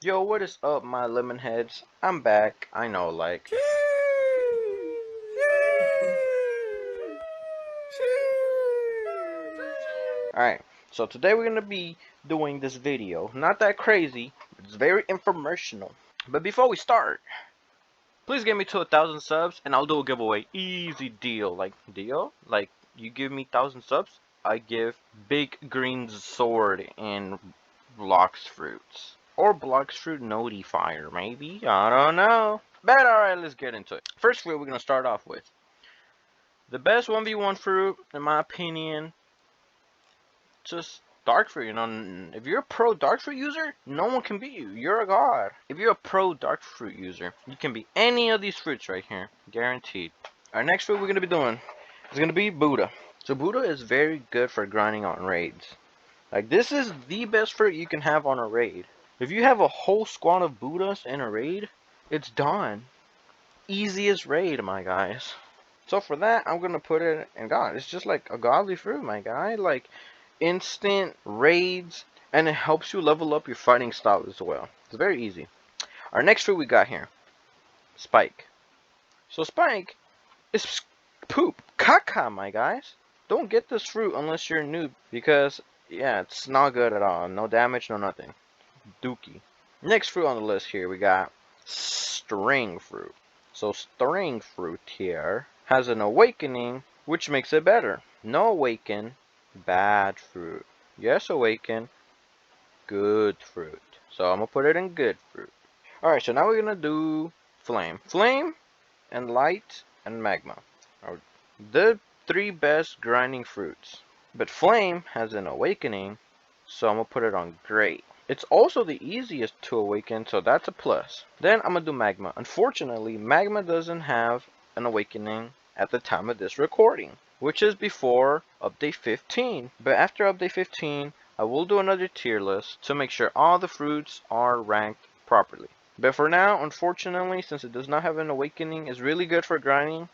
Yo, what is up, my lemon heads? I'm back. I know, like. Alright, so today we're gonna be doing this video. Not that crazy, but it's very informational. But before we start, please get me to 1,000 subs and I'll do a giveaway. Easy deal. Like, deal? Like, you give me 1,000 subs, I give Big Green Sword and Blox Fruits. Or Blox Fruit Notifier, maybe? I don't know. But alright, let's get into it. First fruit we're gonna start off with. The best 1v1 fruit, in my opinion, just dark fruit. You know, if you're a pro dark fruit user, no one can beat you. You're a god. If you're a pro dark fruit user, you can beat any of these fruits right here, guaranteed. Our next fruit we're gonna be doing is gonna be Buddha. So Buddha is very good for grinding on raids. Like, this is the best fruit you can have on a raid. If you have a whole squad of Buddhas in a raid, it's done. Easiest raid, my guys. So for that, I'm gonna put it in God. It's just like a godly fruit, my guy. Like, instant raids, and it helps you level up your fighting style as well. It's very easy. Our next fruit we got here, Spike. So Spike is poop, caca, my guys. Don't get this fruit unless you're a noob, because yeah, it's not good at all. No damage, no nothing. Dookie. Next fruit on the list here we got string fruit. So string fruit here has an awakening, which makes it better. No awaken, bad fruit. Yes, awaken, good fruit. So I'm gonna put it in good fruit. Alright, so now we're gonna do flame. Flame and light and magma are the three best grinding fruits. But flame has an awakening, so I'm gonna put it on great. It's also the easiest to awaken, so that's a plus. Then I'm gonna do magma. Unfortunately, magma doesn't have an awakening at the time of this recording, which is before update 15. But after update 15, I will do another tier list to make sure all the fruits are ranked properly. But for now, unfortunately, since it does not have an awakening, it's really good for grinding,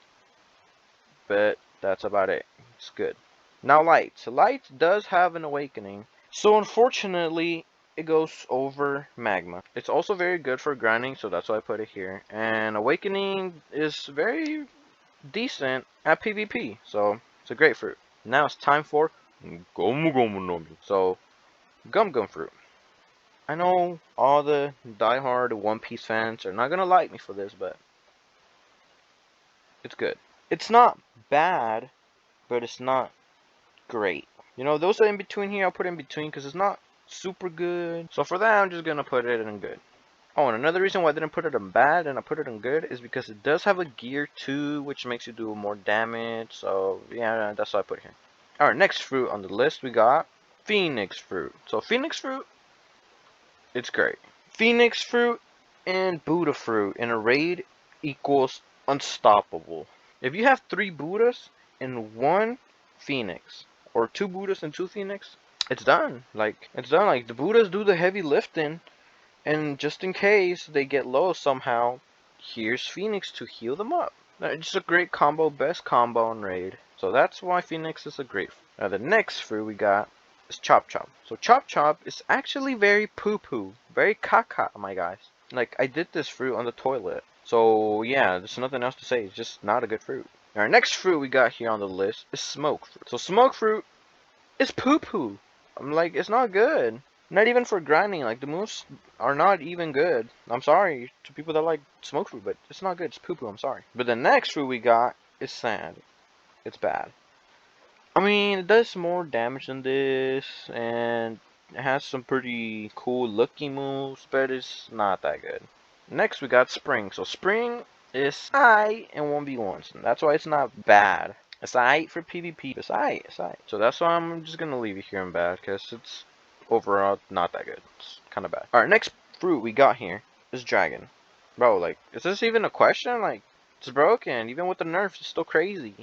but that's about it. It's good. Now light. Light does have an awakening, so unfortunately it goes over magma. It's also very good for grinding, so that's why I put it here. And awakening is very decent at PvP, so it's a great fruit. Now it's time for Gomu Gomu Nomi. So Gum Gum fruit. I know all the diehard One Piece fans are not gonna like me for this, but it's good. It's not bad, but it's not great. You know, those are in between here. I'll put in between because it's not super good. So for that, I'm just gonna put it in good. Oh, and another reason why I didn't put it in bad and I put it in good is because it does have a gear too, which makes you do more damage. So yeah, that's why I put it here. Alright, next fruit on the list we got Phoenix fruit. So Phoenix fruit, it's great. Phoenix fruit and Buddha fruit in a raid equals unstoppable. If you have 3 Buddhas and 1 Phoenix, or 2 Buddhas and 2 Phoenix, it's done. Like, it's done. Like, the Buddhas do the heavy lifting, and just in case they get low somehow, here's Phoenix to heal them up. It's a great combo, best combo in raid. So that's why Phoenix is a great fruit. Now the next fruit we got is Chop Chop. So Chop Chop is actually very poo-poo, very caca, my guys. Like, I did this fruit on the toilet. So yeah, there's nothing else to say. It's just not a good fruit. Our next fruit we got here on the list is Smoke Fruit. So Smoke Fruit is poo-poo. I'm like, it's not good. Not even for grinding. Like, the moves are not even good. I'm sorry to people that like Smoke Fruit, but it's not good. It's poo-poo. I'm sorry. But the next fruit we got is Sand. It's bad. I mean, it does more damage than this, and it has some pretty cool looking moves, but it's not that good. Next we got Spring. So Spring is aight in 1v1s, and that's why it's not bad. It's aight for PvP. It's aight. It's aight. So that's why I'm just gonna leave it here in bad, because it's overall not that good. It's kind of bad. Alright, next fruit we got here is Dragon. Bro, like, is this even a question? Like, it's broken. Even with the nerfs, it's still crazy.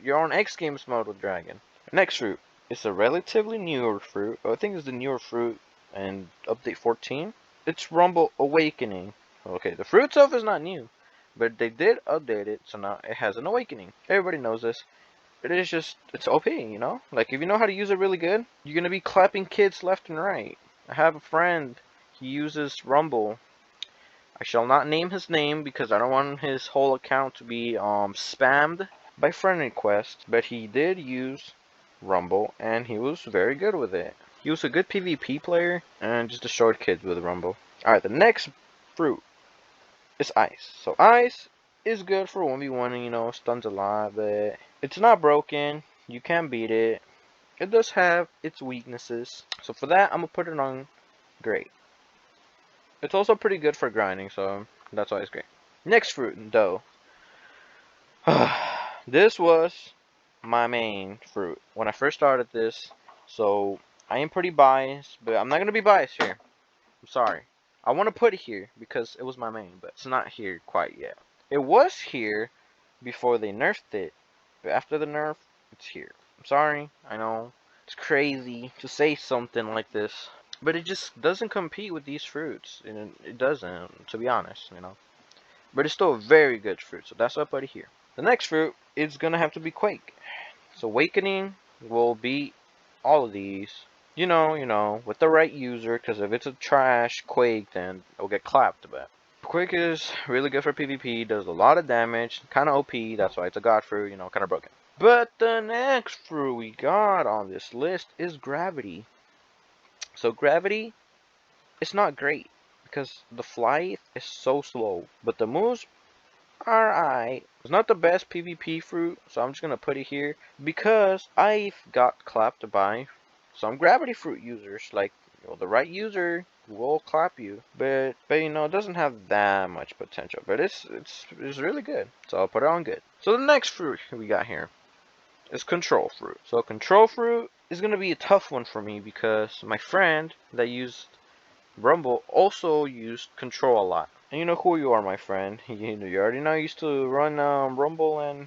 You're on X Games mode with Dragon. Next fruit is a relatively newer fruit. I think it's the newer fruit and update 14. It's Rumble Awakening. Okay, the fruit itself is not new, but they did update it, so now it has an awakening. Everybody knows this. It is just, it's OP, you know? Like, if you know how to use it really good, you're gonna be clapping kids left and right. I have a friend. he uses Rumble. I shall not name his name because I don't want his whole account to be spammed by friend requests, but he did use Rumble and he was very good with it. He was a good PvP player and just destroyed kids with Rumble. Alright, the next fruit is ice. So ice is good for 1v1 and stuns a lot, but it's not broken. You can beat it. It does have its weaknesses. So for that, I'm gonna put it on great. It's also pretty good for grinding, so that's why it's great. Next fruit, dough. This was my main fruit when I first started this, so I am pretty biased, but I'm not gonna be biased here. I'm sorry. I want to put it here because it was my main, but it's not here quite yet. It was here before they nerfed it, but after the nerf, it's here. I'm sorry. I know it's crazy to say something like this, but it just doesn't compete with these fruits, and it doesn't, to be honest. But it's still a very good fruit, so that's why I put it here. The next fruit is gonna have to be Quake. So Awakening will beat all of these. With the right user, because if it's a trash Quake, then it'll get clapped. But Quake is really good for PvP, does a lot of damage, kind of OP, that's why it's a god fruit, kind of broken. But the next fruit we got on this list is Gravity. So Gravity, it's not great, because the flight is so slow, but the moves alright. It's not the best PvP fruit, so I'm just gonna put it here because I've got clapped by some gravity fruit users. Like, the right user will clap you, but it doesn't have that much potential. But it's really good, so I'll put it on good. So the next fruit we got here is Control Fruit. So Control Fruit is gonna be a tough one for me because my friend that used Rumble also used Control a lot. And you know who you are, my friend. You already know I used to run Rumble and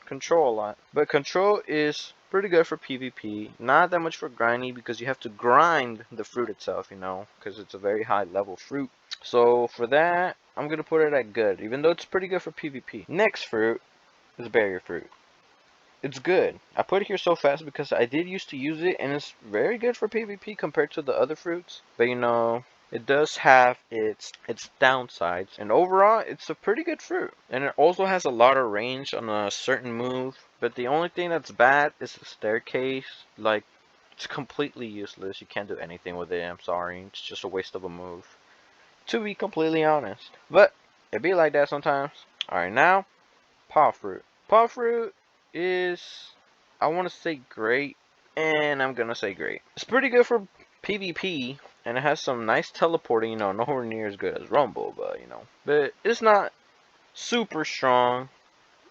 Control a lot. But Control is pretty good for PvP. Not that much for grinding because you have to grind the fruit itself, because it's a very high level fruit. So for that, I'm going to put it at good, even though it's pretty good for PvP. Next fruit is Barrier Fruit. It's good. I put it here so fast because I did used to use it and it's very good for PvP compared to the other fruits. But it does have its downsides, and overall it's a pretty good fruit. And it also has a lot of range on a certain move, but the only thing that's bad is the staircase. Like, it's completely useless. You can't do anything with it. I'm sorry. It's just a waste of a move, to be completely honest. But it be like that sometimes. Alright, now Paw Fruit. Paw Fruit is, I want to say great, and I'm gonna say great. It's pretty good for PvP, and it has some nice teleporting, nowhere near as good as Rumble, but it's not super strong,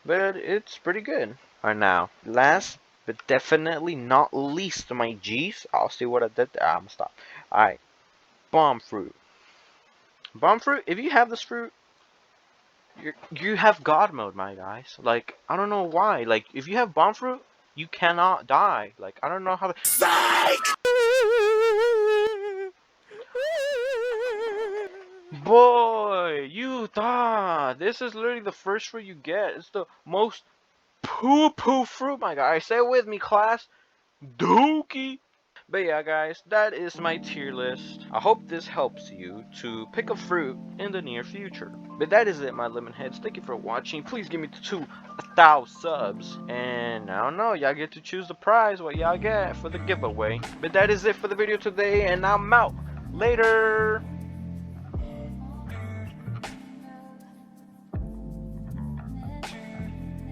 but it's pretty good. Alright, now, last but definitely not least, my G's, I'll see what I did there. I'm gonna stop. Alright, Bomb Fruit. Bomb Fruit, if you have this fruit, you have God mode, my guys. Like, I don't know why. Like, if you have Bomb Fruit, you cannot die. Like, I don't know how. Psych! Boy, you thought this is literally the first fruit you get. It's the most poo-poo fruit, my guy. Say it with me, class. Dookie. But yeah, guys, that is my tier list. I hope this helps you to pick a fruit in the near future. But that is it, my lemon heads. Thank you for watching. Please give me to 1,000 subs. And I don't know, y'all get to choose the prize, what y'all get for the giveaway. But that is it for the video today, and I'm out. Later.